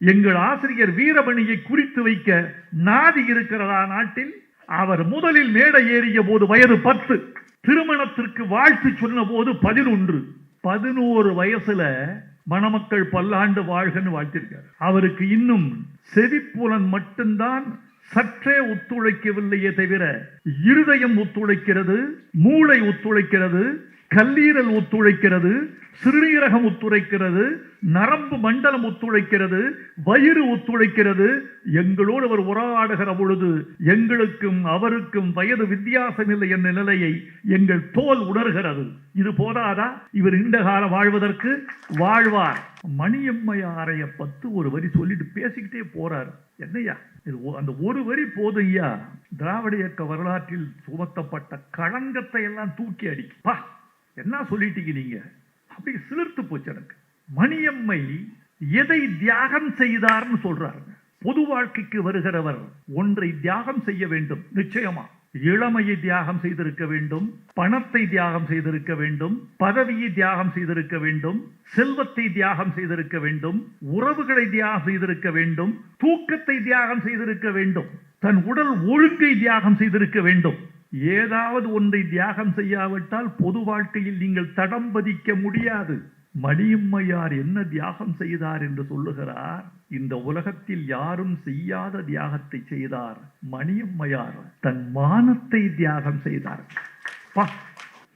எங்கள் ஆசிரியர் வீரமணியை குறித்து வைக்க நாதி இருக்கிறதா நாட்டில்? அவர் முதலில் மேடை ஏறிய போது வயது 10, திருமணத்திற்கு வாழ்த்து சொன்ன போது 11. 11 வயசுல மணமக்கள் பல்லாண்டு வாழ்கன்னு வாழ்த்திருக்கார். அவருக்கு இன்னும் செவிப்புலன் மட்டும்தான் சற்றே ஒத்துழைக்கவில்லையே தவிர இருதயம் ஒத்துழைக்கிறது, மூளை ஒத்துழைக்கிறது, கல்லீரல் ஒத்துழைக்கிறது, சிறுநீரகம் ஒத்துழைக்கிறது, நரம்பு மண்டலம் ஒத்துழைக்கிறது, வயிறு ஒத்துழைக்கிறது. எங்களோடு அவர் உரையாடுகிற பொழுது எங்களுக்கும் அவருக்கும் வயது வித்தியாசம் இல்லை என்ற நிலையை எங்கள் தோல் உணர்கிறது. இது போதாதா இவர் நீண்ட காலம் வாழ்வதற்கு? வாழ்வார். மணியம்மையாரைய பத்து ஒரு வரி சொல்லிட்டு பேசிக்கிட்டே போறார். என்னையா அந்த ஒரு வரி போதையா திராவிட இயக்க வரலாற்றில் சுமத்தப்பட்ட களங்கத்தை எல்லாம் தூக்கி அடிப்பா. என்ன சொல்லிட்டீங்க நீங்க? அப்படி சிலிர்த்து போச்சு எனக்கு. மணியம்மை எதை தியாகம் செய்தார்னு சொல்றாங்க. பொது வாழ்க்கைக்கு வருகிறவர் ஒன்றை தியாகம் செய்ய வேண்டும். நிச்சயமா இளமையை தியாகம் செய்திருக்க வேண்டும், பணத்தை தியாகம் செய்திருக்க வேண்டும், பதவியை தியாகம் செய்திருக்க வேண்டும், செல்வத்தை தியாகம் செய்திருக்க வேண்டும், உறவுகளை தியாகம் செய்திருக்க வேண்டும், தூக்கத்தை தியாகம் செய்திருக்க வேண்டும், தன் உடல் ஒழுங்கை தியாகம் செய்திருக்க வேண்டும். ஏதாவது ஒன்றை தியாகம் செய்யாவிட்டால் பொது வாழ்க்கையில் நீங்கள் தடம் பதிக்க முடியாது. மணியம்மையார் என்ன தியாகம் செய்தார் என்று சொல்லுகிறார். இந்த உலகத்தில் யாரும் செய்யாத தியாகத்தை செய்தார் மணியம்மையார். தன் மானத்தை தியாகம் செய்தார்.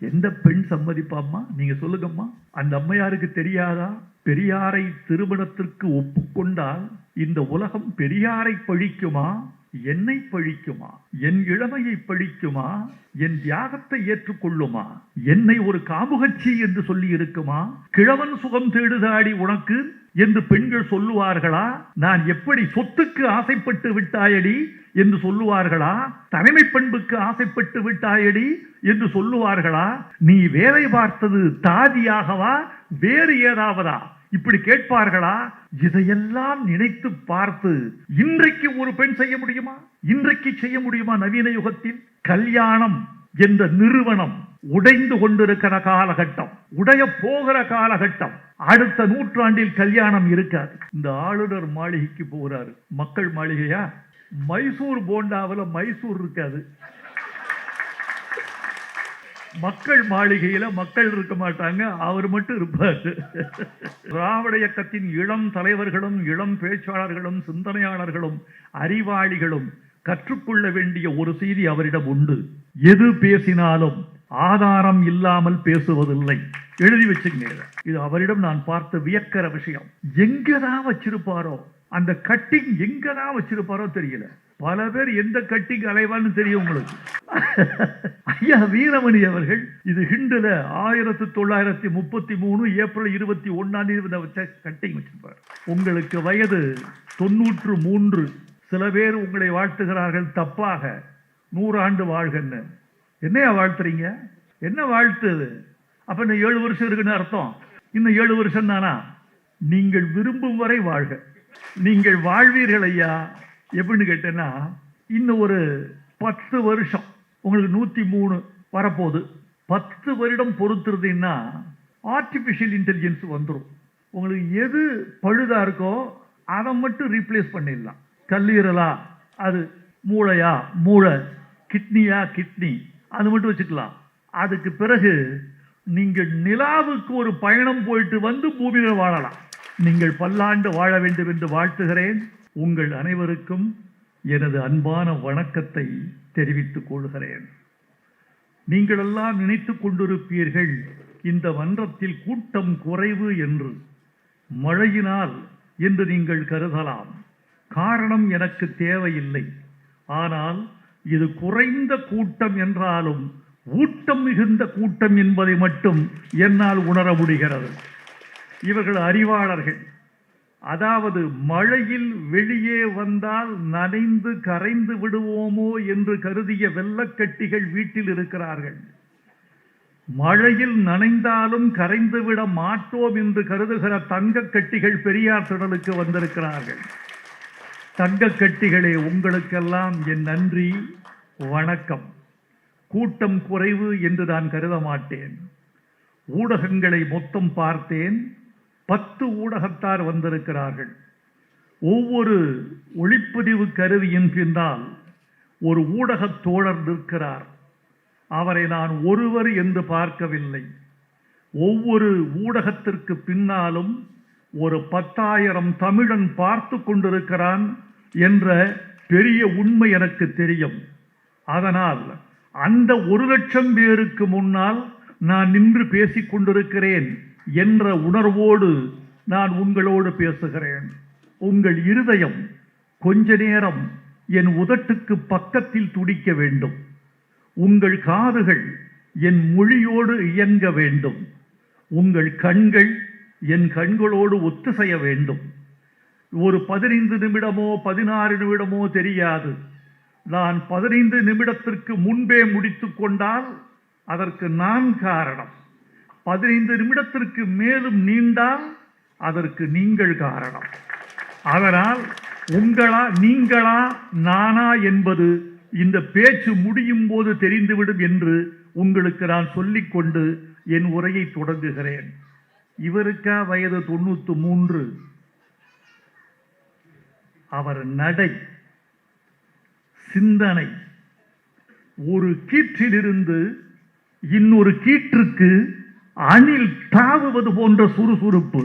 எந்த பெண் சம்மதிப்பாம்மா? நீங்க சொல்லுங்கம்மா. அந்த அம்மையாருக்கு தெரியாதா? பெரியாரை திருமணத்திற்கு ஒப்புக்கொண்டால் இந்த உலகம் பெரியாரை பழிக்குமா, என்னை பழிக்குமா, என் இளமையை பழிக்குமா, என் தியாகத்தை ஏற்றுக்கொள்ளுமா, என்னை ஒரு காமுகச்சி என்று சொல்லி இருக்குமா, கிழவன் சுகம் தேடுதாடி உனக்கு என்று பெண்கள் சொல்லுவார்களா? நான் எப்படி சொத்துக்கு ஆசைப்பட்டு விட்டாயடி என்று சொல்லுவார்களா? தலைமை பண்புக்கு ஆசைப்பட்டு விட்டாயடி என்று சொல்லுவார்களா? நீ வேலை பார்த்தது தாதியாகவா வேறு ஏதாவதா இப்படி கேட்பார்களா? இதையெல்லாம் நினைத்து பார்த்து இன்றைக்கு ஒரு பெண் செய்ய முடியுமா? இன்றைக்கு செய்ய முடியுமா? நவீன யுகத்தில் கல்யாணம் என்ற நிறுவனம் உடைந்து கொண்டிருக்கிற காலகட்டம், உடைய போகிற காலகட்டம். அடுத்த நூற்றாண்டில் கல்யாணம் இருக்காது. இந்த ஆளுநர் மாளிகைக்கு போகிறாரு. மக்கள் மாளிகையா? மைசூர் போண்டாவில் மைசூர் இருக்காது. மக்கள் மாளிகையில மக்கள் இருக்க மாட்டாங்க, அவர் மட்டும் இருப்பார். திராவிட இயக்கத்தின் இளம் தலைவர்களும் இளம் பேச்சாளர்களும் சிந்தனையாளர்களும் அறிவாளிகளும் கற்றுக்கொள்ள வேண்டிய ஒரு செய்தி அவரிடம் உண்டு. எது பேசினாலும் ஆதாரம் இல்லாமல் பேசுவதில்லை. எழுதி வச்சுங்க. இது அவரிடம் நான் பார்த்து வியக்கிற விஷயம். எங்கதான் வச்சிருப்பாரோ, அந்த கட்டிங் எங்கதான் வச்சிருப்பாரோ தெரியல. பல பேர் எந்த கட்டிங் அலைவான்னு தெரியும் உங்களுக்கு. ஐயா வீரமணி அவர்கள் இது ஹிண்டுல 1933 ஏப்ரல் 21 கட்டிங் வச்சிருப்பார். உங்களுக்கு வயது 93. சில பேர் உங்களை வாழ்த்துகிறார்கள் தப்பாக, 100 ஆண்டு வாழ்கன்னு. என்னையா வாழ்த்துறீங்க? என்ன வாழ்த்துது? அப்ப இன்னும் 7 வருஷம் இருக்குன்னு அர்த்தம். இன்னும் 7 வருஷம் தானா? நீங்கள் விரும்பும் வரை வாழ்க. நீங்கள் வாழ்வீர்கள் ஐயா. எப்படின்னு கேட்டேன்னா, இன்னும் ஒரு 10 வருஷம் உங்களுக்கு 103 வரப்போகுது. 10 வருடம் பொறுத்துறதுன்னா ஆர்டிபிஷியல் இன்டெலிஜென்ஸ் வந்துடும். உங்களுக்கு எது பழுதா இருக்கோ அதை மட்டும் ரீப்ளேஸ் பண்ணிடலாம். கல்லீரலா அது, மூளையா மூளை, கிட்னியா கிட்னி, அது மட்டும் வச்சுக்கலாம். அதுக்கு பிறகு நீங்கள் நிலாவுக்கு ஒரு பயணம் போயிட்டு வந்து பூமியில் வாழலாம். நீங்கள் பல்லாண்டு வாழ வேண்டும் என்று வாழ்த்துகிறேன். உங்கள் அனைவருக்கும் எனது அன்பான வணக்கத்தை தெரிவித்துக் கொள்கிறேன். நீங்கள் எல்லாம் நினைத்துக் கொண்டிருப்பீர்கள் இந்த மன்றத்தில் கூட்டம் குறைவு என்று. மழையினால் என்று நீங்கள் கருதலாம். காரணம் எனக்கு தேவையில்லை. ஆனால் இது குறைந்த கூட்டம் என்றாலும் ஊட்டம் மிகுந்த கூட்டம் என்பதை மட்டும் என்னால் உணர முடிகிறது. இவர்கள் அறிவாளர்கள். அதாவது மழையில் வெளியே வந்தால் நனைந்து கரைந்து விடுவோமோ என்று கருதிய வெள்ளக்கட்டிகள் வீட்டில் இருக்கிறார்கள். மழையில் நனைந்தாலும் கரைந்து விட மாட்டோம் என்று கருதுகிற தங்க கட்டிகள் பெரியார் திடலுக்கு வந்திருக்கிறார்கள். தங்க கட்டிகளே, உங்களுக்கெல்லாம் என் நன்றி, வணக்கம். கூட்டம் குறைவு என்று நான் கருத மாட்டேன். ஊடகங்களை மொத்தம் பார்த்தேன். 10 ஊடகத்தார் வந்திருக்கிறார்கள். ஒவ்வொரு ஒளிப்பதிவு கருவியின் பின்னால் ஒரு ஊடகத் தோழர் நிற்கிறார். அவரை நான் ஒருவர் என்று பார்க்கவில்லை. ஒவ்வொரு ஊடகத்திற்கு பின்னாலும் ஒரு 10,000 தமிழன் பார்த்து கொண்டிருக்கிறான் என்ற பெரிய உண்மை எனக்கு தெரியும். அதனால் அந்த 1,00,000 பேருக்கு முன்னால் நான் நின்று பேசிக் கொண்டிருக்கிறேன் என்ற உணர்வோடு நான் உங்களோடு பேசுகிறேன். உங்கள் இருதயம் கொஞ்ச நேரம் என் உதட்டுக்கு பக்கத்தில் துடிக்க வேண்டும். உங்கள் காதுகள் என் மொழியோடு இயங்க வேண்டும். உங்கள் கண்கள் என் கண்களோடு ஒத்துசைய வேண்டும். ஒரு 15 நிமிடமோ 16 நிமிடமோ தெரியாது. நான் 15 நிமிடத்திற்கு முன்பே முடித்து கொண்டால் அதற்கு நான் காரணம். 15 நிமிடத்திற்கு மேலும் நீண்டால் அதற்கு நீங்கள் காரணம். அதனால் நீங்களா நானா என்பது இந்த பேச்சு முடியும் போது தெரிந்துவிடும் என்று உங்களுக்கு நான் சொல்லிக்கொண்டு என் உரையை தொடங்குகிறேன். இவருக்கா வயது 93. அவர் நடை, சிந்தனை, ஒரு கீற்றிலிருந்து இன்னொரு கீற்றுக்கு அணில் தாவுவது போன்ற சுறுசுறுப்பு,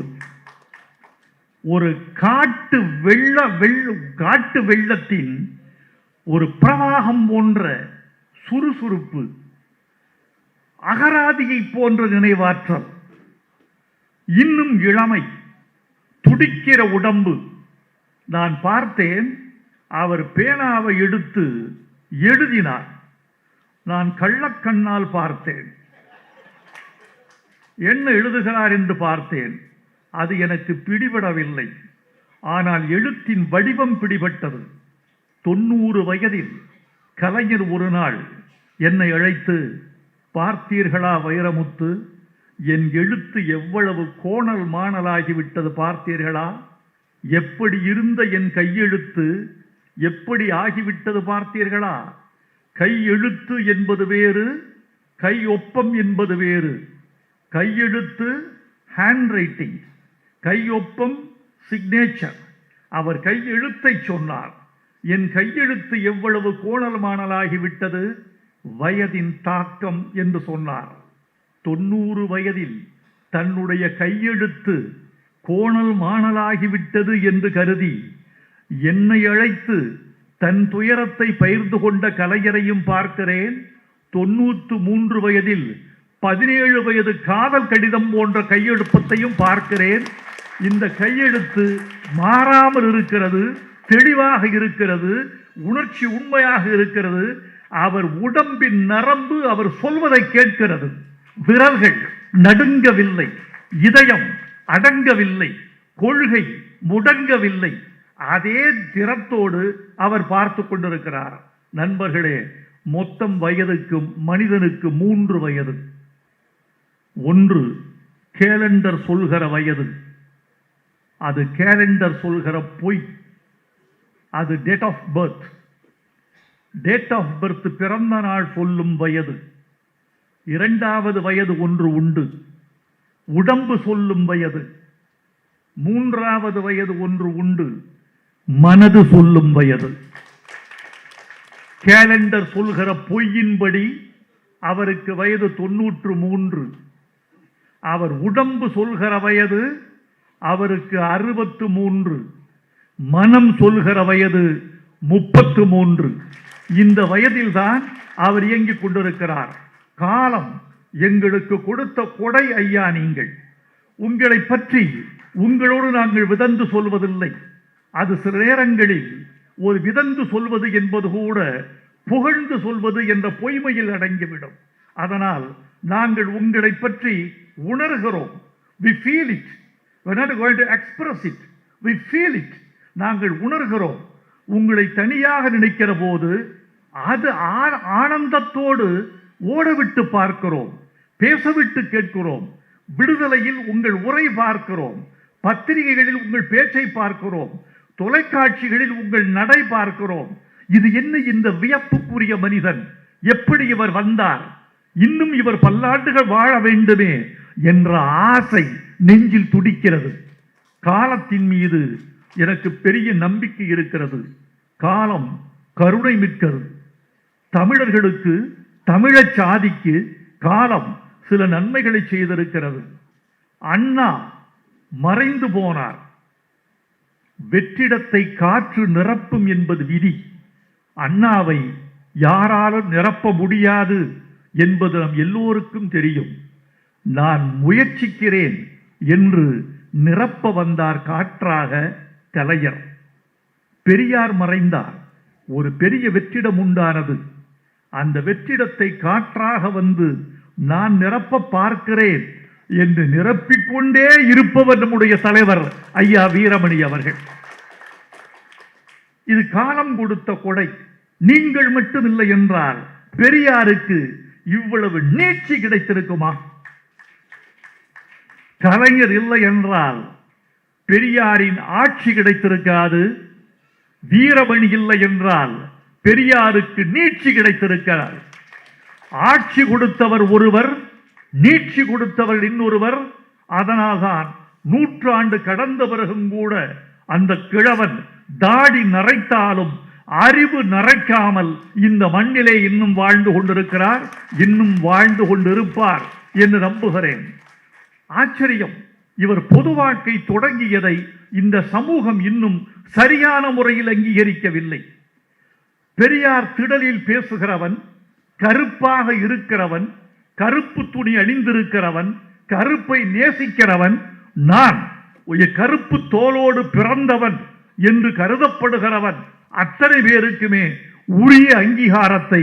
ஒரு காட்டு வெள்ளத்தின் ஒரு பிரவாகம் போன்ற சுறுசுறுப்பு, அகராதியை போன்ற நினைவாற்றல், இன்னும் இளமை, துடிக்கிற உடம்பு. நான் பார்த்தேன், அவர் பேனாவை எடுத்து எழுதினார். நான் கள்ளக்கண்ணால் பார்த்தேன். என்ன எழுதுகிறார் என்று பார்த்தேன். அது எனக்கு பிடிபடவில்லை. ஆனால் எழுத்தின் வடிவம் பிடிபட்டது. 90 வயதில் கலைஞர் ஒரு நாள் என்னை அழைத்து, பார்த்தீர்களா வைரமுத்து, என் எழுத்து எவ்வளவு கோணல் மாணலாகிவிட்டது பார்த்தீர்களா? எப்படி இருந்த என் கையெழுத்து எப்படி ஆகிவிட்டது பார்த்தீர்களா? கையெழுத்து என்பது வேறு, கையொப்பம் என்பது வேறு. கையெழுத்து ஹேண்ட் ரைட்டிங், கையொப்பம் சிக்னேச்சர். அவர் கையெழுத்தை சொன்னார். என் கையெழுத்து எவ்வளவு கோணல் மாணலாகிவிட்டது, வயதின் தாக்கம் என்று சொன்னார். 90 வயதில் தன்னுடைய கையெழுத்து கோணல் மாணலாகிவிட்டது என்று கருதி என்னை அழைத்து தன் துயரத்தை பகிர்ந்து கொண்ட கலைஞரையும் பார்க்கிறேன். 93 வயதில் 17 வயது காதல் கடிதம் போன்ற கையெழுப்பத்தையும் பார்க்கிறேன். இந்த கையெழுத்து மாறாமல் இருக்கிறது, தெளிவாக இருக்கிறது, உணர்ச்சி உண்மையாக இருக்கிறது. அவர் உடம்பின் நரம்பு அவர் சொல்வதை கேட்கிறது. விரல்கள் நடுங்கவில்லை, இதயம் அடங்கவில்லை, கொள்கை முடங்கவில்லை. அதே திறத்தோடு அவர் பார்த்து கொண்டிருக்கிறார். நண்பர்களே, மொத்தம் வயதுக்கு மனிதனுக்கு 3 வயது. ஒன்று கேலண்டர் சொல்கிற வயது, அது கேலண்டர் சொல்கிற பொய், அது date of birth. Date of birth பிறந்த நாள் சொல்லும் வயது. 2வது வயது ஒன்று உண்டு, உடம்பு சொல்லும் வயது. 3வது வயது ஒன்று உண்டு, மனது சொல்லும் வயது. கேலண்டர் சொல்கிற பொய்யின்படி அவருக்கு வயது 93. அவர் உடம்பு சொல்கிற வயது அவருக்கு 63. மனம் சொல்கிற வயது 33. இந்த வயதில்தான் அவர் இயங்கிக் கொண்டிருக்கிறார். காலம் எங்களுக்கு கொடுத்த கொடை ஐயா. நீங்கள் உங்களை பற்றி உங்களோடு நாங்கள் விதந்து சொல்வதில்லை. அது சில நேரங்களில் ஒரு விதந்து சொல்வது என்பது கூட புகழ்ந்து சொல்வது என்ற பொய்மையில் அடங்கிவிடும். அதனால் நாங்கள் உங்களை பற்றி உணர்கிறோம். we feel it, we're not going to express it, we feel it. நாங்கள் உணர்கிறோம். உங்களை தனியாக நினைக்கிற போது அது ஆனந்தத்தோடு ஓடவிட்டு பார்க்கிறோம், பேசவிட்டு கேட்கிறோம். விடுதலையில் உங்கள் உரை பார்க்கிறோம், பத்திரிகைகளில் உங்கள் பேச்சை பார்க்கிறோம், தொலைக்காட்சிகளில் உங்கள் நடை பார்க்கிறோம். இது என்ன இந்த வியப்புக்குரிய மனிதன், எப்படி இவர் வந்தார், இன்னும் இவர் பல்லாண்டுகள் வாழ வேண்டுமே என்ற ஆசை நெஞ்சில் துடிக்கிறது. காலத்தின் மீது எனக்கு பெரிய நம்பிக்கை இருக்கிறது. காலம் கருணை மிக்கது. தமிழர்களுக்கு, தமிழச் சாதிக்கு காலம் சில நன்மைகளை செய்திருக்கிறது. அண்ணா மறைந்து போனார். வெற்றிடத்தை காற்று நிரப்பும் என்பது விதி. அண்ணாவை யாராலும் நிரப்ப முடியாது என்பது நம் எல்லோருக்கும் தெரியும். நான் முயற்சிக்கிறேன் என்று நிரப்ப வந்தார் காற்றாக கலைஞர். பெரியார் மறைந்தார். ஒரு பெரிய வெற்றிடம் உண்டானது. அந்த வெற்றிடத்தை காற்றாக வந்து நான் நிரப்ப பார்க்கிறேன் என்று நிரப்பிக்கொண்டே இருப்பவர் நம்முடைய தலைவர் ஐயா வீரமணி அவர்கள். இது காலம் கொடுத்த கொடை. நீங்கள் மட்டுமில்லை என்றால் பெரியாருக்கு இவ்வளவு நீட்சி கிடைத்திருக்குமா? கலைஞர் இல்லை என்றால் பெரியாரின் ஆட்சி கிடைத்திருக்காது. வீரமணி இல்லை என்றால் பெரியாருக்கு நீட்சி கிடைத்திருக்கிறார். ஆட்சி கொடுத்தவர் ஒருவர், நீட்சி கொடுத்தவர் இன்னொருவர். அதனால்தான் நூற்றாண்டு கடந்த பிறகும் கூட அந்த கிழவன் தாடி நரைத்தாலும் அறிவு நரைக்காமல் இந்த மண்ணிலே இன்னும் வாழ்ந்து கொண்டிருக்கிறார், இன்னும் வாழ்ந்து கொண்டிருப்பார் என்று நம்புகிறேன். ஆச்சரியம், இவர் பொது வாழ்க்கை தொடங்கியதை இந்த சமூகம் இன்னும் சரியான முறையில் அங்கீகரிக்கவில்லை. பெரியார் திடலில் பேசுகிறவன், கருப்பாக இருக்கிறவன், கருப்பு துணி அணிந்திருக்கிறவன், கருப்பை நேசிக்கிறவன், நான் ஒரு கருப்பு தோலோடு பிறந்தவன் என்று கருதப்படுகிறவன் அத்தனை பேருக்குமே உரிய அங்கீகாரத்தை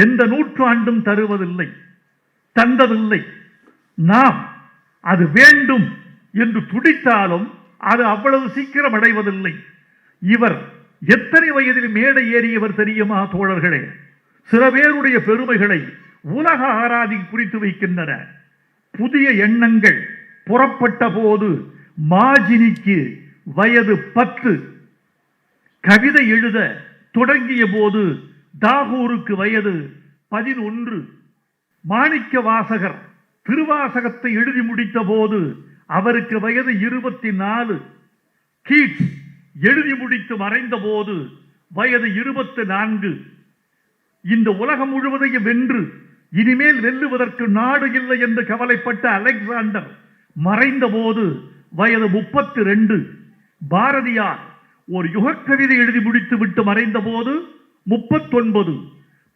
எந்த நூற்றாண்டும் தருவதில்லை, தந்ததில்லை. நாம் அது வேண்டும் என்று துடித்தாலும் அது அவ்வளவு சீக்கிரம் அடைவதில்லை. இவர் எத்தனை வயதில் மேடை ஏறியவர் தெரியுமா தோழர்களே? சில பேருடைய பெருமைகளை உலக ஆராதி குறித்து வைக்கின்றன. புதிய எண்ணங்கள் புறப்பட்ட போது மாஜினிக்கு வயது 10, கவிதை எழுத தொடங்கிய போது தாகூருக்கு வயது 11, மாணிக்க வாசகர் திருவாசகத்தை எழுதி முடித்த போது அவருக்கு வயது 24, கீட்ஸ் எழுதி முடித்து மறைந்த போது வயது 24. இந்த உலகம் முழுவதையும் வென்று இனிமேல் வெல்லுவதற்கு நாடு இல்லை என்று கவலைப்பட்ட அலெக்சாண்டர் மறைந்த போது வயது 32. பாரதியார் ஒரு யுகக்கவிதை எழுதி முடித்து விட்டு மறைந்த போது 39.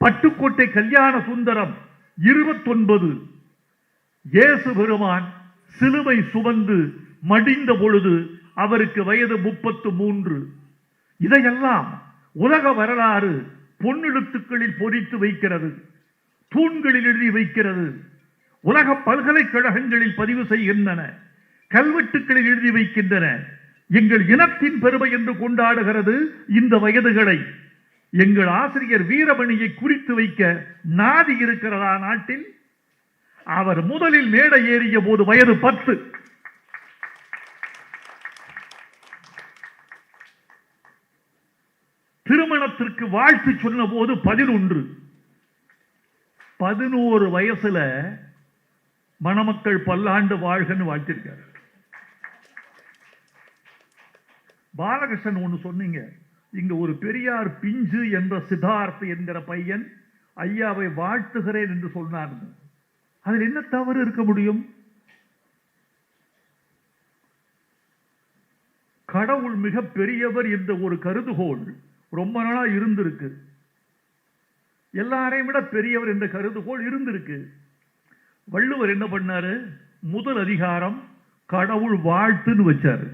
பட்டுக்கோட்டை கல்யாண சுந்தரம் 29. இயேசு பெருமான் சிலுவை சுமந்து மடிந்த பொழுது அவருக்கு வயது 33. இதையெல்லாம் உலக வரலாறு பொன்னெழுத்துக்களில் பொறித்து வைக்கிறது, தூண்களில் எழுதி வைக்கிறது, உலக பல்கலைக்கழகங்களில் பதிவு செய்கின்றன, கல்வெட்டுக்களில் எழுதி வைக்கின்றன. எங்கள் இனத்தின் பெருமை என்று கொண்டாடுகிறது இந்த வயதுகளை. எங்கள் ஆசிரியர் வீரமணியை குறித்து வைக்க நாதி இருக்கிறதா நாட்டில்? அவர் முதலில் மேடை ஏறிய போது வயது 10. திருமணத்திற்கு வாழ்த்து சொன்ன போது 11. 11 வயசுல மணமக்கள் பல்லாண்டு வாழ்கன்னு வாழ்த்திருக்கார். பாலகிருஷ்ணன் ஒன்று சொன்னீங்க, இங்க ஒரு பெரியார் பிஞ்சு என்ற சித்தார்த் என்கிற பையன் ஐயாவை வாழ்த்துகிறேன் என்று சொன்னார். அதில் என்ன தவறு இருக்க முடியும்? கடவுள் மிக பெரியவர் என்ற ஒரு கருதுகோள் ரொம்ப நாளா இருந்திருக்கு. எல்லாரையும் விட பெரியவர் என்ற கருதுகோள் இருந்திருக்கு. வள்ளுவர் என்ன பண்ணாரு? முதல் அதிகாரம் கடவுள் வாழ்த்துன்னு வச்சாரு.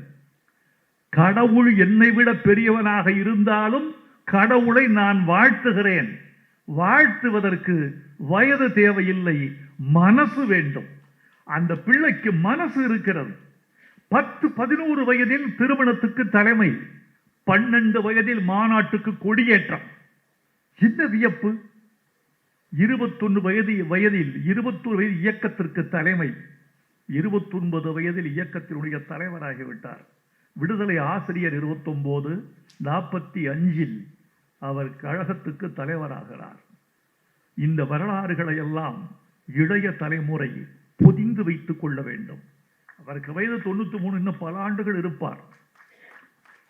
கடவுள் என்னை விட பெரியவனாக இருந்தாலும் கடவுளை நான் வாழ்த்துகிறேன். வாழ்த்துவதற்கு வயது தேவையில்லை, மனசு வேண்டும். அந்த பிள்ளைக்கு மனசு இருக்கிறது. 10, 11 வயதில் திருமணத்துக்கு தலைமை, 12 வயதில் மாநாட்டுக்கு கொடியேற்றம். என்ன வியப்பு! 21 வயதில் 21 வயது இயக்கத்திற்கு தலைமை, 29 வயதில் இயக்கத்தினுடைய தலைவராகிவிட்டார். விடுதலை ஆசிரியர் 29, 45 அவர் கழகத்துக்கு தலைவராகிறார். இந்த வரலாறுகளை எல்லாம் இளைய தலைமுறை பொதிந்து வைத்துக் கொள்ள வேண்டும். அவருக்கு வயது 93, இன்னும் பல ஆண்டுகள் இருப்பார்.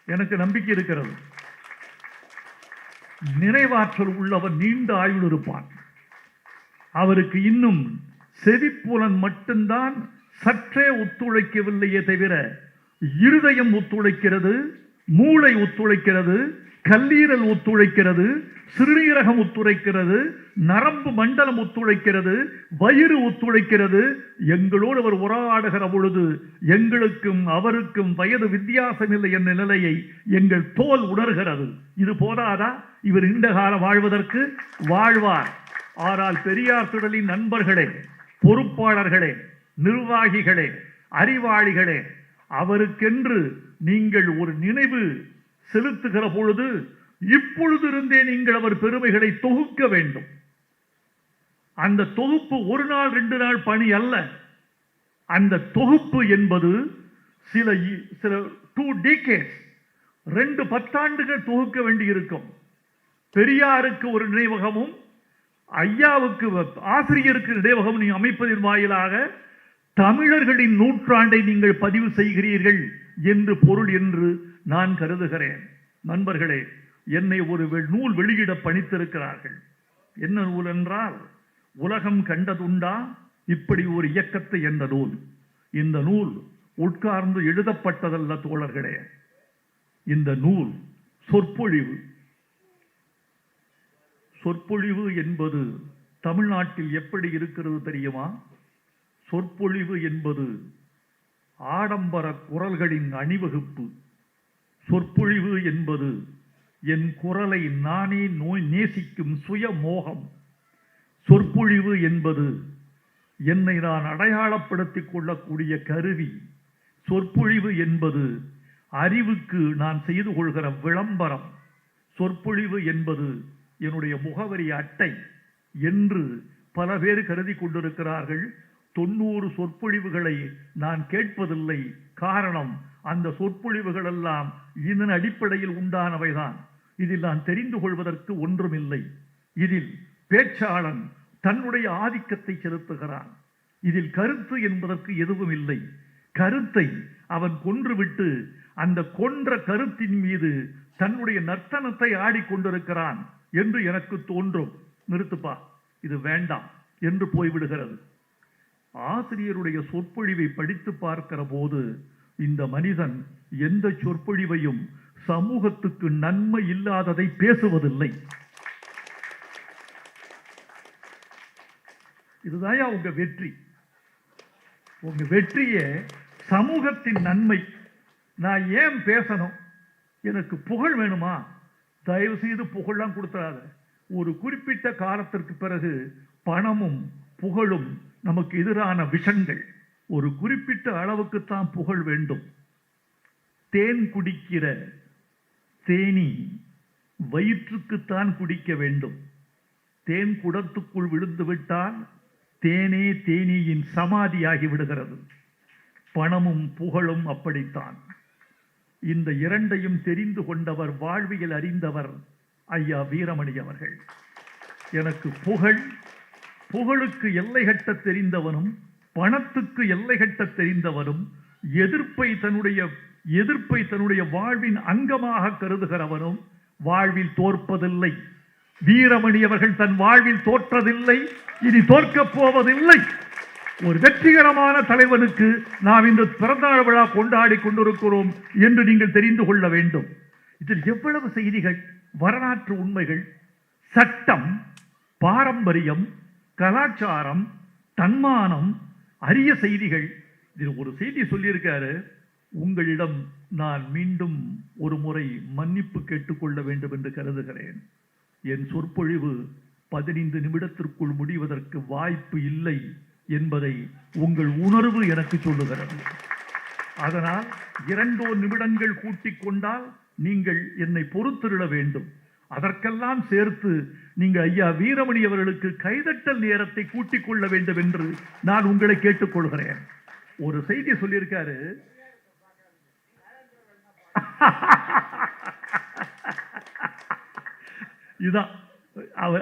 எனக்கு நம்பிக்கை இருக்கிறது. நினைவாற்றல் உள்ளவன் நீண்ட ஆயுள் இருப்பான். அவருக்கு இன்னும் செவிப்புலன் மட்டும்தான் சற்றே ஒத்துழைக்கவில்லையே தவிர இருதயம் ஒத்துழைக்கிறது, மூளை ஒத்துழைக்கிறது, கல்லீரல் ஒத்துழைக்கிறது, சிறுநீரகம் ஒத்துழைக்கிறது, நரம்பு மண்டலம் ஒத்துழைக்கிறது, வயிறு ஒத்துழைக்கிறது. எங்களோடு அவர் உரையாடுகிற பொழுது எங்களுக்கும் அவருக்கும் வயது வித்தியாசம் இல்லை என்ற நிலையை எங்கள் தோல் உணர்கிறது. இது போதாதா? இவர் நீண்ட காலம் வாழ்வதற்கு வாழ்வார். ஆனால் பெரியார் திடலின் நண்பர்களே, பொறுப்பாளர்களே, நிர்வாகிகளே, அறிவாளிகளே, அவருக்கென்று நீங்கள் ஒரு நினைவு செலுத்துகிற பொழுது இப்பொழுதிருந்தே நீங்கள் அவர் பெருமைகளை தொகுக்க வேண்டும். அந்த தொகுப்பு ஒரு நாள் 2 நாள் பணி அல்ல. அந்த தொகுப்பு என்பது சில 2 decades, 2 பத்தாண்டுகள் தொகுக்க வேண்டியிருக்கும். பெரியாருக்கு ஒரு நினைவகமும் ஐயாவுக்கு ஆசிரியருக்கு நினைவகம் நீ அமைப்பதன் வாயிலாக தமிழர்களின் நூற்றாண்டை நீங்கள் பதிவு செய்கிறீர்கள் என்று பொருள் என்று நான் கருதுகிறேன். நண்பர்களே, என்னை ஒரு நூல் வெளியிட பணித்திருக்கிறார்கள். என்ன நூல் என்றால், உலகம் கண்டதுண்டா இப்படி ஒரு இயக்கத்தை என்ற நூல். இந்த நூல் உட்கார்ந்து எழுதப்பட்டதல்ல தோழர்களே. இந்த நூல் சொற்பொழிவு. சொற்பொழிவு என்பது தமிழ்நாட்டில் எப்படி இருக்கிறது தெரியுமா? சொற்பொழிவு என்பது ஆடம்பர குரல்களின் அணிவகுப்பு. சொற்பொழிவு என்பது என் குரலை நானே நேசிக்கும் சுய மோகம். சொற்பொழிவு என்பது என்னை நான் அடையாளப்படுத்திக் கொள்ளக்கூடிய கருவி. சொற்பொழிவு என்பது அறிவுக்கு நான் செய்து கொள்கிற விளம்பரம். சொற்பொழிவு என்பது என்னுடைய முகவரி அட்டை என்று பல பேர் கருதி கொண்டிருக்கிறார்கள். 90 சொற்பொழிவுகளை நான் கேட்பதில்லை. காரணம், அந்த சொற்பொழிவுகள் எல்லாம் இதன் அடிப்படையில் உண்டானவைதான். இதில் நான் தெரிந்து கொள்வதற்கு ஒன்றுமில்லை. இதில் பேச்சாளன் தன்னுடைய ஆதிக்கத்தை செலுத்துகிறான். இதில் கருத்து என்பதற்கு எதுவும் இல்லை. கருத்தை அவன் கொன்றுவிட்டு அந்த கொன்ற கருத்தின் மீது தன்னுடைய நர்த்தனத்தை ஆடிக்கொண்டிருக்கிறான் என்று எனக்கு தோன்றும். நிறுத்துப்பா, இது வேண்டாம் என்று போய்விடுகிறது. ஆசிரியருடைய சொற்பொழிவை படித்து பார்க்கிற போது இந்த மனிதன் எந்த சொற்பொழிவையும் சமூகத்துக்கு நன்மை இல்லாததை பேசுவதில்லை. இதுதான் உங்க வெற்றி. உங்க வெற்றியே சமூகத்தின் நன்மை. நான் ஏன் பேசணும்? எனக்கு புகழ் வேணுமா? தயவு செய்து புகழெல்லாம் கொடுத்துறாத. ஒரு குறிப்பிட்ட காலத்திற்கு பிறகு பணமும் புகழும் நமக்கு எதிரான விஷங்கள். ஒரு குறிப்பிட்ட அளவுக்குத்தான் புகழ் வேண்டும். தேன் குடிக்கிற தேனி வயிற்றுக்குத்தான் குடிக்க வேண்டும். தேன் குடத்துக்குள் விழுந்து விட்டால் தேனே தேனியின் சமாதியாகி விடுகிறது. பணமும் புகழும் அப்படித்தான். இந்த இரண்டையும் தெரிந்து கொண்டவர், வாழ்வியல் அறிந்தவர் ஐயா வீரமணி அவர்கள். எனக்கு புகழுக்கு எல்லை கட்ட தெரிந்தவனும், பணத்துக்கு எல்லை கட்ட தெரிந்தவனும், எதிர்ப்பை தன்னுடைய வாழ்வின் அங்கமாக கருதுகிறவனும் வாழ்வில் தோற்பதில்லை. வீரமணி அவர்கள் தன் வாழ்வில் தோற்றதில்லை, இனி தோற்கப் போவதில்லை. ஒரு வெற்றிகரமான தலைவனுக்கு நாம் இந்த பிறந்தநாள் விழா கொண்டாடி கொண்டிருக்கிறோம் என்று நீங்கள் தெரிந்து கொள்ள வேண்டும். இதில் எவ்வளவு செய்திகள், வரலாற்று உண்மைகள், சட்டம், பாரம்பரியம், கலாச்சாரம், தன்மானம், அரிய செய்திகள். இதில் ஒரு செய்தி சொல்லியிருக்காரு. உங்களிடம் நான் மீண்டும் ஒரு முறை மன்னிப்பு கேட்டுக்கொள்ள வேண்டும் என்று கருதுகிறேன். என் சொற்பொழிவு 15 நிமிடத்திற்குள் முடிவதற்கு வாய்ப்பு இல்லை என்பதை உங்கள் உணர்வு எனக்கு சொல்லுகிறது. அதனால் 2 நிமிடங்கள் கூட்டிக் கொண்டால் நீங்கள் என்னை பொறுத்திருட வேண்டும். அதற்கெல்லாம் சேர்த்து நீங்கள் ஐயா வீரமணி அவர்களுக்கு கைதட்டல் நேரத்தை கூட்டிக் கொள்ள வேண்டும் என்று நான் உங்களை கேட்டுக்கொள்கிறேன். ஒரு செய்தி சொல்லியிருக்காரு. இதுதான்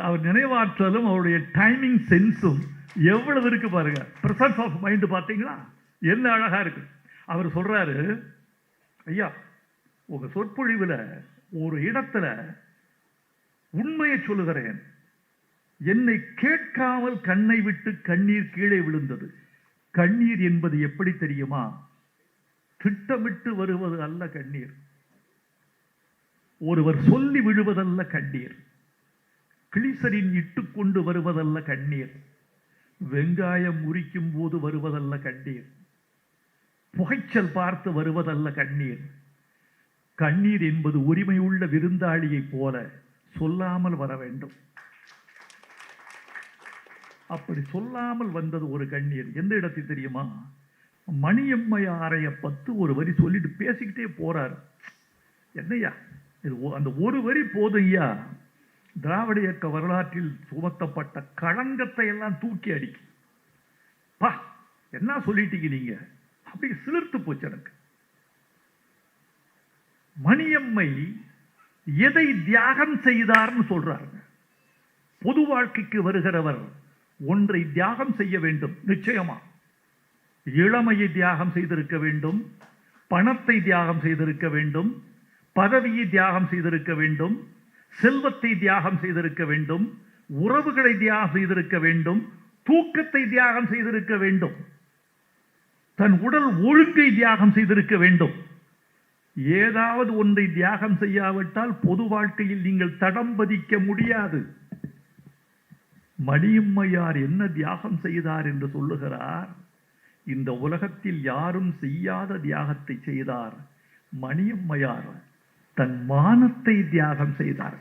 அவர் நினைவாற்றலும் அவருடைய டைமிங் சென்ஸும் எவ்வளவு இருக்கு பாருங்க. பிரசன்ஸ் ஆஃப் மைண்ட் பார்த்தீங்களா? என்ன அழகா இருக்கு. அவர் சொல்றாரு, ஐயா உங்க சொற்பொழிவுல ஒரு இடத்துல உண்மையை சொல்லுகிறேன், என்னை கேட்காமல் கண்ணை விட்டு கண்ணீர் கீழே விழுந்தது. கண்ணீர் என்பது எப்படி தெரியுமா? திட்டமிட்டு வருவது அல்ல கண்ணீர். ஒருவர் சொல்லி விழுவதல்ல கண்ணீர். கிளிசரின் இட்டுக்கொண்டு வருவதல்ல கண்ணீர். வெங்காயம் உரிக்கும் போது வருவதல்ல கண்ணீர். புகைச்சல் பார்த்து வருவதல்ல கண்ணீர். கண்ணீர் என்பது உரிமையுள்ள விருந்தாளியை போல சொல்லாமல் வர வேண்டும். அப்படி சொல்லாமல் வந்தது ஒரு கண்ணீர். எந்த இடத்தில் தெரியுமா? மணியம்மையாரைய பத்து ஒரு வரி சொல்லிட்டு பேசிக்கிட்டே போறார். என்னையா இது, அந்த ஒரு வரி போதையா திராவிட இயக்க வரலாற்றில் சுமத்தப்பட்ட களங்கத்தை எல்லாம் தூக்கி அடிக்கும். பா, என்ன சொல்லிட்டீங்க நீங்க, அப்படி சிலிர்த்து போச்சு எனக்கு. மணியம்மை எதை தியாகம் செய்தார்னு சொல்றாங்க. பொது வாழ்க்கைக்கு வருகிறவர் ஒன்றை தியாகம் செய்ய வேண்டும். நிச்சயமா இளமையை தியாகம் செய்திருக்க வேண்டும், பணத்தை தியாகம் செய்திருக்க வேண்டும், பதவியை தியாகம் செய்திருக்க வேண்டும், செல்வத்தை தியாகம் செய்திருக்க வேண்டும், உறவுகளை தியாகம் செய்திருக்க வேண்டும், தூக்கத்தை தியாகம் செய்திருக்க வேண்டும், தன் உடல் ஒழுங்கை தியாகம் செய்திருக்க வேண்டும். ஏதாவது ஒன்றை தியாகம் செய்யாவிட்டால் பொது வாழ்க்கையில் நீங்கள் தடம் பதிக்க முடியாது. மணியம்மையார் என்ன தியாகம் செய்தார் என்று சொல்லுகிறார்? இந்த உலகத்தில் யாரும் செய்யாத தியாகத்தை செய்தார். மணியம்மையார் தன் மானத்தை தியாகம் செய்தார்.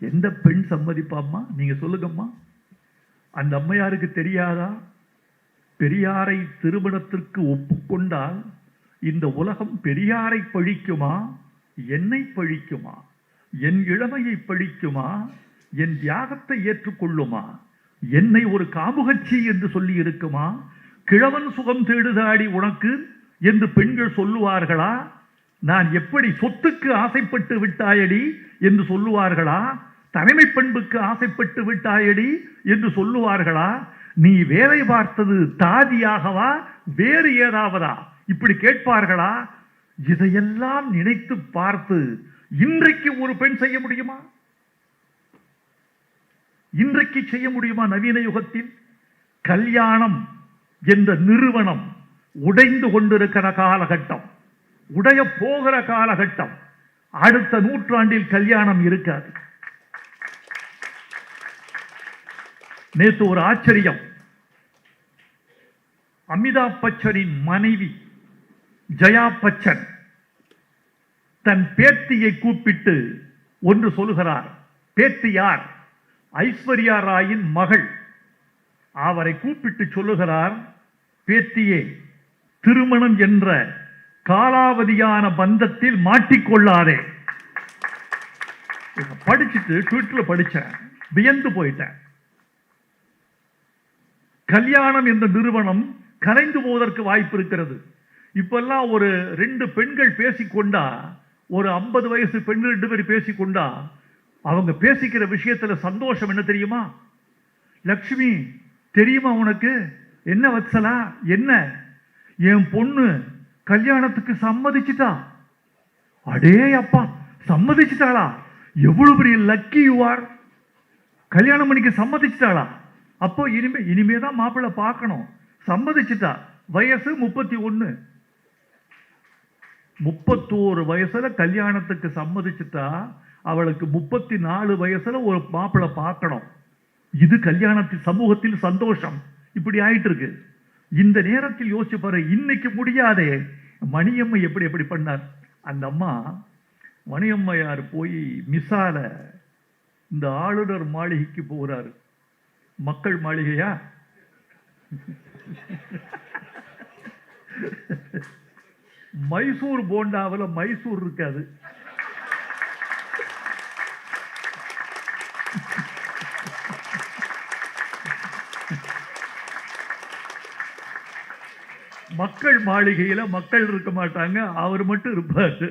எந்த பெண் சம்மதிப்பாம்மா? நீங்க சொல்லுங்கம்மா. அந்த அம்மையாருக்கு தெரியாதா? பெரியாரை திருமணத்திற்கு ஒப்புக்கொண்டால் இந்த உலகம் பெரியாரை பழிக்குமா, என்னை பழிக்குமா, என் இளமையை பழிக்குமா, என் தியாகத்தை ஏற்றுக்கொள்ளுமா, என்னை ஒரு காமுகச்சி என்று சொல்லி இருக்குமா, கிழவன் சுகம் தேடுதாடி உனக்கு என்று பெண்கள் சொல்லுவார்களா, நான் எப்படி சொத்துக்கு ஆசைப்பட்டு விட்டாயடி என்று சொல்லுவார்களா, தலைமை பண்புக்கு ஆசைப்பட்டு விட்டாயடி என்று சொல்லுவார்களா, நீ வேலை பார்த்தது தாதியாகவா வேறு ஏதாவதா இப்படி கேட்பார்களா? இதையெல்லாம் நினைத்து பார்த்து இன்றைக்கு ஒரு பெண் செய்ய முடியுமா? இன்றைக்கு செய்ய முடியுமா? நவீன யுகத்தில் கல்யாணம் என்ற நிறுவனம் உடைந்து கொண்டிருக்கிற காலகட்டம், உடைய போகிற காலகட்டம். அடுத்த நூற்றாண்டில் கல்யாணம் இருக்காது. நேற்று ஒரு ஆச்சரியம். அமிதாப் பச்சனின் மனைவி ஜயா பச்சன் தன் பேத்தியை கூப்பிட்டு ஒன்று சொல்லுகிறார். பேத்தி யார்? ஐஸ்வர்யா ராயின் மகள். அவரை கூப்பிட்டு சொல்லுகிறார், பேத்தியே, திருமணம் என்ற காலாவதியான பந்தத்தில் மாட்டிக்கொள்ளாதே. படிச்சுட்டு ட்விட்டர்ல படிச்சேன், வியந்து போயிட்டேன். கல்யாணம் என்ற நிறுவனம் கரைந்து போவதற்கு வாய்ப்பு இருக்கிறது. இப்பெல்லாம் ஒரு 2 பெண்கள் பேசிக்கொண்டா, ஒரு 50 வயசு பெண்கள் 2 பேர் பேசிக்கொண்டா, அவங்க பேசிக்கிற விஷயத்துல சந்தோஷம் என்ன தெரியுமா? லட்சுமி தெரியுமா உனக்கு? என்ன வத்சலா, என்ன என் பொண்ணு கல்யாணத்துக்கு சம்மதிச்சுட்டா. அடே அப்பா, சம்மதிச்சுட்டாளா? எவ்வளவு பெரிய லக்கி யூ ஆர். கல்யாணம் பண்ணிக்க சம்மதிச்சுட்டாளா? அப்போ இனிமேதான் மாப்பிள்ளை பார்க்கணும். சம்மதிச்சுட்டா. வயசு 31. 31 வயசுல கல்யாணத்துக்கு சம்மதிச்சுட்டா, அவளுக்கு 34 வயசுல ஒரு மாப்பிள்ளை பார்க்கணும். இது கல்யாணத்தில் சமூகத்தில் சந்தோஷம். இப்படி ஆயிட்டு இருக்கு. இந்த நேரத்தில் யோசிச்சு பாரு, இன்னைக்கு முடியாதே. மணியம்மை எப்படி எப்படி பண்ணார் அந்த அம்மா. மணியம்மையார் போய் மிசால இந்த ஆளுநர் மாளிகைக்கு போகிறாரு. மக்கள் மாளிகையா? மைசூர் போண்டாவில் மைசூர் இருக்காது. மக்கள் மாளிகையில மக்கள் இருக்க மாட்டாங்க, அவர் மட்டும் இருப்பாரு.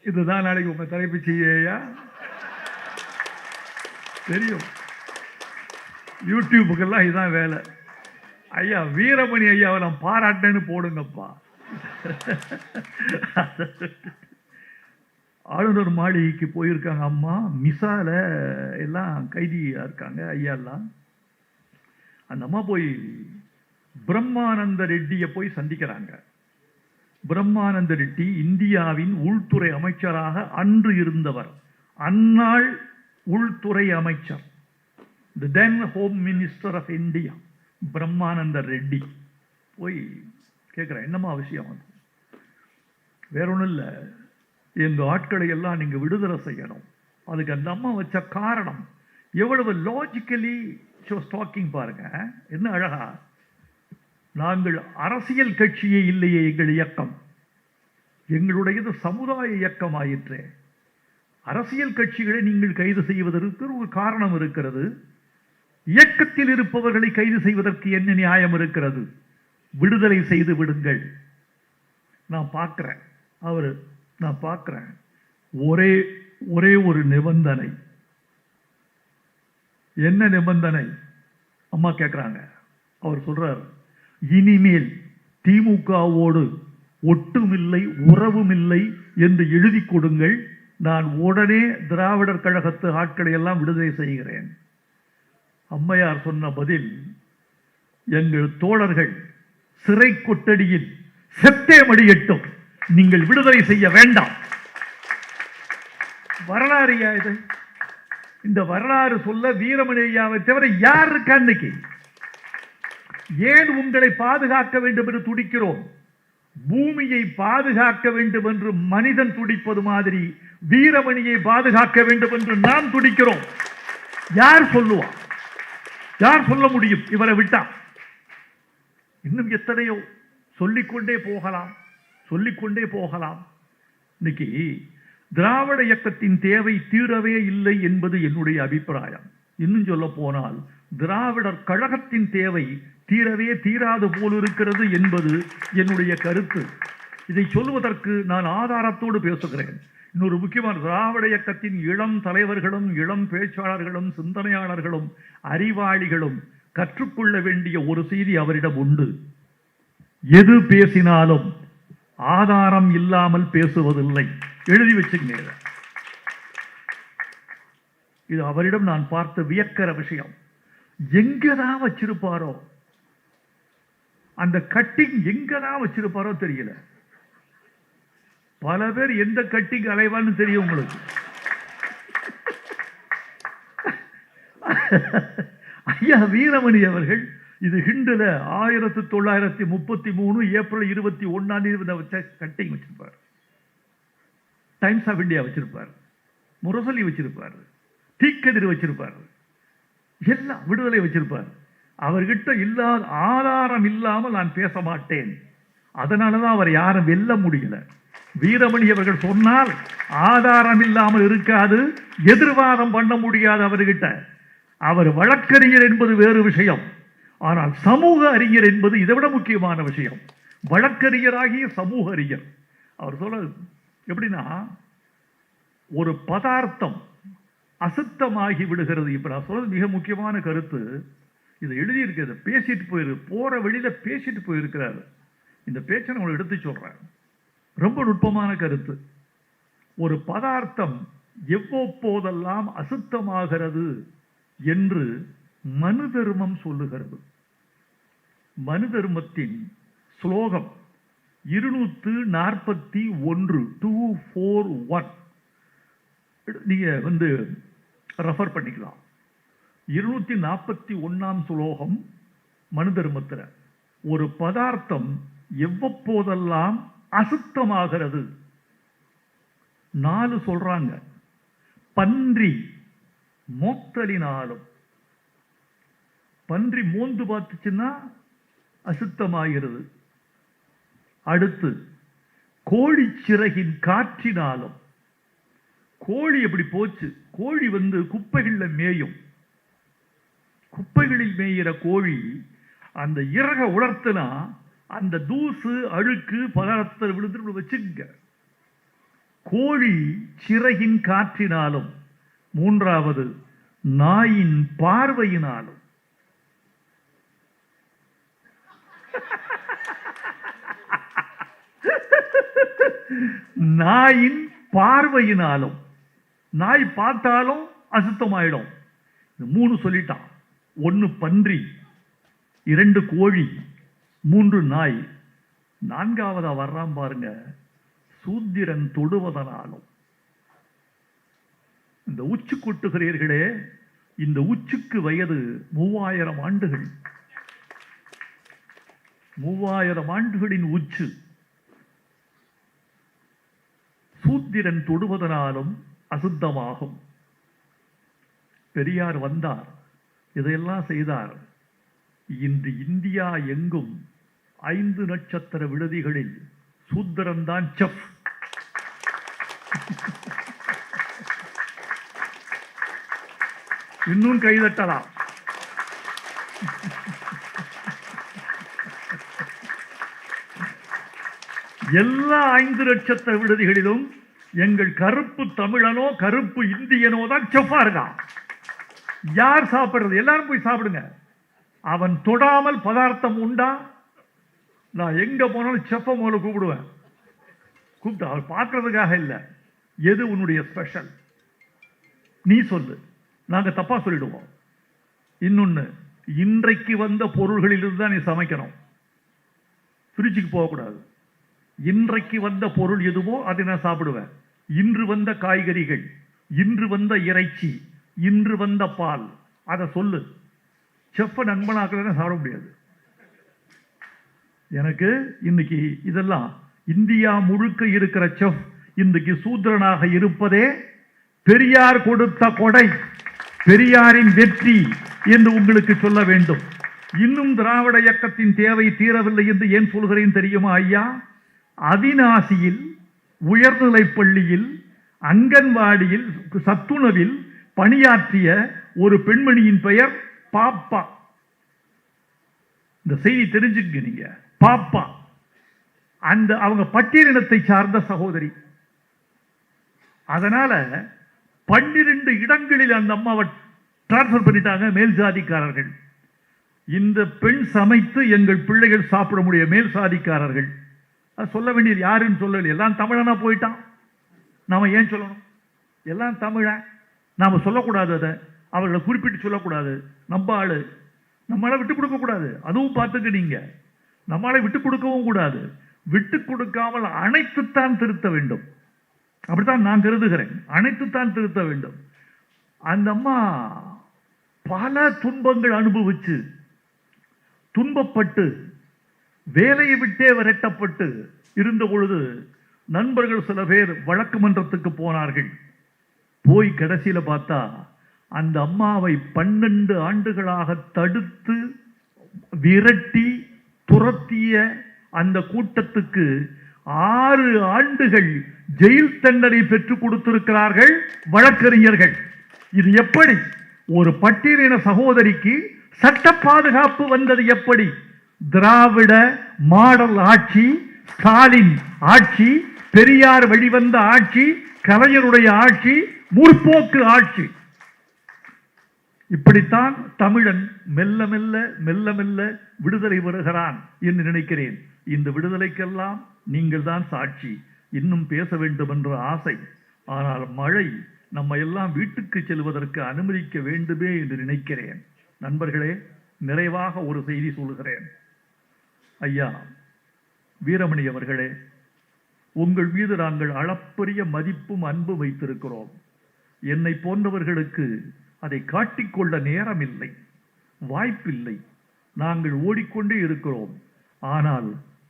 இதுதான் நாளைக்கு உங்க தலைப்பு செய்யா தெரியும். யூடியூபுக்கெல்லாம் இதுதான் வேலை. ஐயா வீரமணி ஐயாவை நான் பாராட்டேன்னு போடுங்கப்பா. ஆளுநர் மாளிகைக்கு போயிருக்காங்க அம்மா, மிசால எல்லாம் கைதியா இருக்காங்க ஐயா எல்லாம். அந்த அம்மா போய் பிரம்மானந்த ரெட்டியை போய் சந்திக்கிறாங்க. பிரம்மானந்த ரெட்டி இந்தியாவின் உள்துறை அமைச்சராக அன்று இருந்தவர், அந்நாள் உள்துறை அமைச்சர், the then home minister of India Brahmananda Reddy. போய் கேட்குறேன், என்னம்மா விஷயம்? அது வேற ஒன்றும் இல்லை, எங்க ஆட்களை எல்லாம் நீங்க விடுதலை செய்யணும். அதுக்கு அந்த அம்மா வச்ச காரணம் எவ்வளவு லாஜிக்கலி டாக்கிங் பாருங்க, என்ன அழகா. நாங்கள் அரசியல் கட்சியே இல்லையே, எங்கள் இயக்கம் எங்களுடையது சமுதாய இயக்கம் ஆயிற்றே. அரசியல் கட்சிகளை நீங்கள் கைது செய்வதற்கு ஒரு காரணம் இருக்கிறது, இயக்கத்தில் இருப்பவர்களை கைது செய்வதற்கு என்ன நியாயம் இருக்கிறது? விடுதலை செய்து விடுங்கள். நான் பார்க்கிறேன் நான் பார்க்கிறேன் ஒரே ஒரு நிபந்தனை. என்ன நிபந்தனை? அம்மா கேட்கிறாங்க. அவர் சொல்றார், இனிமேல் திமுகவோடு ஒட்டுமில்லை உறவும் இல்லை என்று எழுதி கொடுங்கள், நான் உடனே திராவிடர் கழகத்து ஆட்களை எல்லாம் விடுதலை செய்கிறேன். அம்மையார் சொன்ன பதில், எங்கள் தோழர்கள் சிறை கொட்டடியில் செத்தே மடியட்டும், நீங்கள் விடுதலை செய்ய வேண்டாம். வரலாறு இது. இந்த வரலாறு சொல்ல வீரமணி ஐயாவை தவிர யார் இருக்கா இன்னைக்கு? ஏன் உங்களை பாதுகாக்க வேண்டும் என்று துடிக்கிறோம்? பூமியை பாதுகாக்க வேண்டும் என்று மனிதன் துடிப்பது மாதிரி வீரமணியை பாதுகாக்க வேண்டும் என்று நாம் துடிக்கிறோம். யார் சொல்லுவா? யார் சொல்ல முடியும் இவரை விட்டா? இன்னும் எத்தனையோ சொல்லிக்கொண்டே போகலாம். இன்னைக்கு திராவிட இயக்கத்தின் தேவை தீரவே இல்லை என்பது என்னுடைய அபிப்பிராயம். இன்னும் சொல்ல போனால் திராவிடர் கழகத்தின் தேவை தீரவே தீராது போல் இருக்கிறது என்பது என்னுடைய கருத்து. இதை சொல்வதற்கு நான் ஆதாரத்தோடு பேசுகிறேன். இன்னொரு முக்கியமான, திராவிட இயக்கத்தின் இளம் தலைவர்களும் இளம் பேச்சாளர்களும் சிந்தனையாளர்களும் அறிவாளிகளும் கற்றுக்கொள்ள வேண்டிய ஒரு செய்தி அவரிடம் உண்டு. எது பேசினாலும் ஆதாரம் இல்லாமல் பேசுவதில்லை. எழுதி வச்சுங்க. இது அவரிடம் நான் பார்த்த வியக்கிற விஷயம். எங்கதான் வச்சிருப்பாரோ, அந்த கட்டிங் எங்கதான் வச்சிருப்பாரோ தெரியல. பல பேர் எந்த கட்டிங் அலைவான்னு தெரியும் உங்களுக்கு. ஐயா வீரமணி அவர்கள் இது ஹிண்டுல 1933 ஏப்ரல் 21 கட்டிங் வச்சிருப்பார். டைம்ஸ் ஆஃப் இந்தியா வச்சிருப்பார், முரசொலி வச்சிருப்பார், தீக்கதிர் வச்சிருப்பார், எல்லாம் விடுதலை வச்சிருப்பார். அவர்கிட்ட இல்லாத ஆதாரம் இல்லாமல் நான் பேச மாட்டேன். அதனாலதான் அவர் யாரும் வெல்ல முடியல. வீரமணி அவர்கள் சொன்னால் ஆதாரம் இல்லாமல் இருக்காது, எதிர்வாதம் பண்ண முடியாது அவர்கிட்ட. அவர் வழக்கறிஞர் என்பது வேறு விஷயம், ஆனால் சமூக அறிஞர் என்பது இதை விட முக்கியமான விஷயம். வழக்கறிஞராகிய சமூக அறிஞர். அவர் சொல்ல எப்படின்னா, ஒரு பதார்த்தம் அசுத்தமாகி விடுகிறது. இப்ப நான் சொல்றது மிக முக்கியமான கருத்து. இது எழுதியிருக்கிறது, பேசிட்டு போற வழியில பேசிட்டு போயிருக்கிறாரு. இந்த பேச்சை நான் எடுத்து சொல்றேன். ரொம்ப நுட்பமான கருத்து. ஒரு பதார்த்தம் எவ்வப்போதெல்லாம் அசுத்தமாகிறது என்று மனு தர்மம் சொல்லுகிறது. மனு தர்மத்தின் ஸ்லோகம் 241 241 நீங்க ரெஃபர் பண்ணிக்கலாம். 241 ஸ்லோகம் மனு தர்மத்தில், ஒரு பதார்த்தம் எவ்வப்போதெல்லாம் அசுத்தமாகிறது. 4 சொல்றாங்க. பன்றி மோத்தலினாலும், பன்றி மோந்து பார்த்துச்சுன்னா அசுத்தமாகிறது. அடுத்து கோழி சிறகின் காற்றினாலும். கோழி எப்படி போச்சு? கோழி குப்பைகளில் மேயும். குப்பைகளில் மேயிற கோழி அந்த இறக உலர்த்தினா அந்த தூசு அழுக்கு பதார்த்தத்தை விழுந்து வச்சுங்க. கோழி சிறகின் காற்றினாலும். 3வது நாயின் பார்வையினாலும். நாயின் பார்வையினாலும், நாய் பார்த்தாலும் அசுத்தமாயிடும். 3 சொல்லிட்டான். 1 பன்றி, 2 கோழி, 3 நாய். 4வதா வர்றான் பாருங்க, சூத்திரன் தொடுவதனாலும். இந்த உச்சு கொட்டுகிறீர்களே, இந்த உச்சுக்கு வயது 3000 ஆண்டுகள். 3000 ஆண்டுகளின் உச்சு சூத்திரன் தொடுவதனாலும் அசுத்தமாகும். பெரியார் வந்தார், இதையெல்லாம் செய்தார். இன்று இந்தியா எங்கும் 5 நட்சத்திர விடுதிகளில் சூத்திரன் தான் செஃப். இன்னும் கைதட்டலாம். எல்லா 5 நட்சத்திர விடுதிகளிலும் எங்கள் கருப்பு தமிழனோ கருப்பு இந்தியனோ தான் செஃப்பா இருக்கான். யார் சாப்பிடுறது? எல்லாரும் போய் சாப்பிடுங்க. அவன் தொடாமல் பதார்த்தம் உண்டா? நான் எங்க போனாலும் செஃப்ப முதல்ல கூப்பிடுவேன். கூப்பிட்டு அவர் பார்க்கறதுக்காக இல்லை. எது உன்னுடைய ஸ்பெஷல் நீ சொல்லு, நாங்க தப்பா சொல்லிடுவோம். இன்னொன்னு, இன்றைக்கு வந்த பொருள்களிலிருந்து தான் நீ சமைக்கணும். ஃப்ரிட்ஜுக்கு போகக்கூடாது. இன்றைக்கு வந்த பொருள் எதுவோ அதை நான் சாப்பிடுவேன். இன்று வந்த காய்கறிகள், இன்று வந்த இறைச்சி, இன்று வந்த பால், அதை சொல்லு. செஃப்ப நண்பனாக்களை சாப்பிட முடியாது. எனக்கு இன்னைக்கு இதெல்லாம் இந்தியா முழுக்க இருக்கிற செஃப் இன்றைக்கு சூத்திரனாக இருப்பதே பெரியார் கொடுத்த கொடை, பெரியாரின் வெற்றி என்று உங்களுக்கு சொல்ல வேண்டும். இன்னும் திராவிட இயக்கத்தின் தேவை தீரவில்லை என்று ஏன் சொல்கிறேன் தெரியுமா ஐயா? அவிநாசியில் உயர்நிலை பள்ளியில் அங்கன்வாடியில் சத்துணவில் பணியாற்றிய ஒரு பெண்மணியின் பெயர் பாப்பா. இந்த செய்தி தெரிஞ்சுக்க நீங்க. பாப்பா அந்த அவங்க பட்டியலினத்தை சார்ந்த சகோதரி. அதனால 12 இடங்களில் அந்த அம்மாவை டிரான்ஸ்பர் பண்ணிட்டாங்க மேல் சாதிக்காரர்கள். இந்த பெண் சமைத்து எங்கள் பிள்ளைகள் சாப்பிட முடிய மேல் சாதிக்காரர்கள். அது சொல்ல வேண்டியது யாருன்னு சொல்லல. எல்லாம் தமிழனா போயிட்டான். நாம ஏன் சொல்லணும்? எல்லாம் தமிழன். நாம சொல்லக்கூடாது. அதை அவர்களை குறிப்பிட்டு சொல்லக்கூடாது. நம்ம ஆளு, நம்மளால விட்டு கொடுக்க கூடாது. அதுவும் பார்த்துக்க நீங்க. நம்மளால விட்டு கொடுக்கவும் கூடாது. விட்டு கொடுக்காமல் அனைத்துத்தான் திருத்த வேண்டும். அப்படித்தான் நான் கருதுகிறேன். அனைத்துத்தான் திருத்த வேண்டும். அந்த அம்மா பல துன்பங்கள் அனுபவிச்சு, துன்பப்பட்டு, வேலையை விட்டே விரட்டப்பட்டு இருந்த பொழுது நண்பர்கள் சில பேர் வழக்கு மன்றத்துக்கு போனார்கள். போய் கடைசியில பார்த்தா அந்த அம்மாவை 12 ஆண்டுகளாக தடுத்து விரட்டி துரத்திய அந்த கூட்டத்துக்கு 6 ஆண்டுகள் ஜெயில் தண்டனை பெற்றுக் கொடுத்திருக்கிறார்கள் வழக்கறிஞர்கள். இது எப்படி? ஒரு பட்டியலின சகோதரிக்கு சட்ட பாதுகாப்பு வந்தது எப்படி? திராவிட மாடல் ஆட்சி, ஸ்டாலின் ஆட்சி, பெரியார் வெளிவந்த ஆட்சி, கலைஞருடைய ஆட்சி, முற்போக்கு ஆட்சி. இப்படித்தான் தமிழன் மெல்ல மெல்ல மெல்ல மெல்ல விடுதலை வருகிறான் என்று நினைக்கிறேன். இந்த விடுதலைக்கெல்லாம் நீங்கள் தான் சாட்சி. இன்னும் பேச வேண்டும் என்ற ஆசை. ஆனால் மழை நம்ம எல்லாம் வீட்டுக்கு செல்வதற்கு அனுமதிக்க வேண்டுமே என்று நினைக்கிறேன். நண்பர்களே, நிறைவாக ஒரு செய்தி சொல்கிறேன். ஐயா வீரமணி அவர்களே, உங்கள் மீது நாங்கள் அளப்பரிய மதிப்பும் அன்பு வைத்திருக்கிறோம். என்னை போன்றவர்களுக்கு அதை காட்டிக்கொள்ள நேரம் இல்லை, வாய்ப்பில்லை. நாங்கள் ஓடிக்கொண்டே இருக்கிறோம். ஆனால்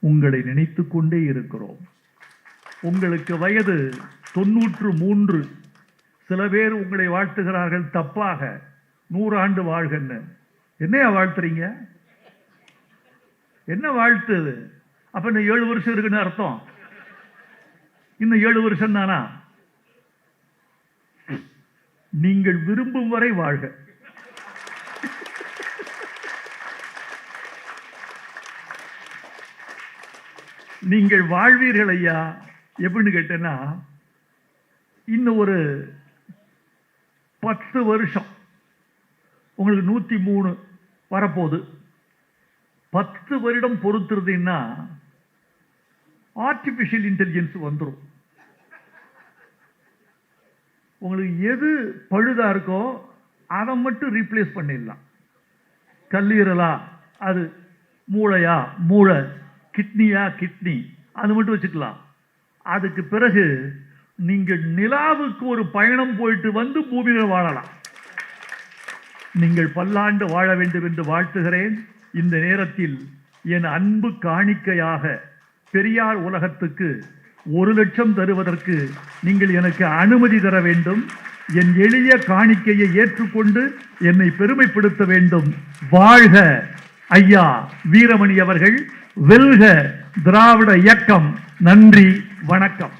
உங்களை நினைத்து கொண்டே இருக்கிறோம். உங்களுக்கு வயது 93. சில பேர் உங்களை வாழ்த்துகிறார்கள் தப்பாக, 100 ஆண்டு வாழ்கன்னு. என்னையா வாழ்த்துறீங்க? என்ன வாழ்த்துது? அப்ப இன்னும் 7 வருஷம் இருக்குன்னு அர்த்தம். இன்னும் 7 வருஷம் தானா? நீங்கள் விரும்பும் வரை வாழ்க. நீங்கள் வாழ்வீர்கள் ஐயா. எப்படின்னு கேட்டேன்னா, இன்னும் ஒரு 10 வருஷம் உங்களுக்கு 103 வரப்போகுது. 10 வருடம் பொறுத்துறதுன்னா ஆர்டிபிஷியல் இன்டெலிஜென்ஸ் வந்துடும். உங்களுக்கு எது பழுதா இருக்கோ அதை மட்டும் ரீப்ளேஸ் பண்ணிடலாம். கல்லீரலா அது, மூளையா மூளை, கிட்னியா கிட்னி, அது மட்டும் வச்சுக்கலாம். அதுக்கு பிறகு நீங்கள் நிலாவுக்கு ஒரு பயணம் போயிட்டு வந்து பூமியில் வாழலாம். நீங்கள் பல்லாண்டு வாழ வேண்டும் என்று வாழ்த்துகிறேன். இந்த நேரத்தில் என் அன்பு காணிக்கையாக பெரியார் உலகத்துக்கு 1 லட்சம் தருவதற்கு நீங்கள் எனக்கு அனுமதி தர வேண்டும். என் எளிய காணிக்கையை ஏற்றுக்கொண்டு என்னை பெருமைப்படுத்த வேண்டும். வாழ்க ஐயா வீரமணி அவர்கள், வெல்க திராவிட இயக்கம். நன்றி, வணக்கம்.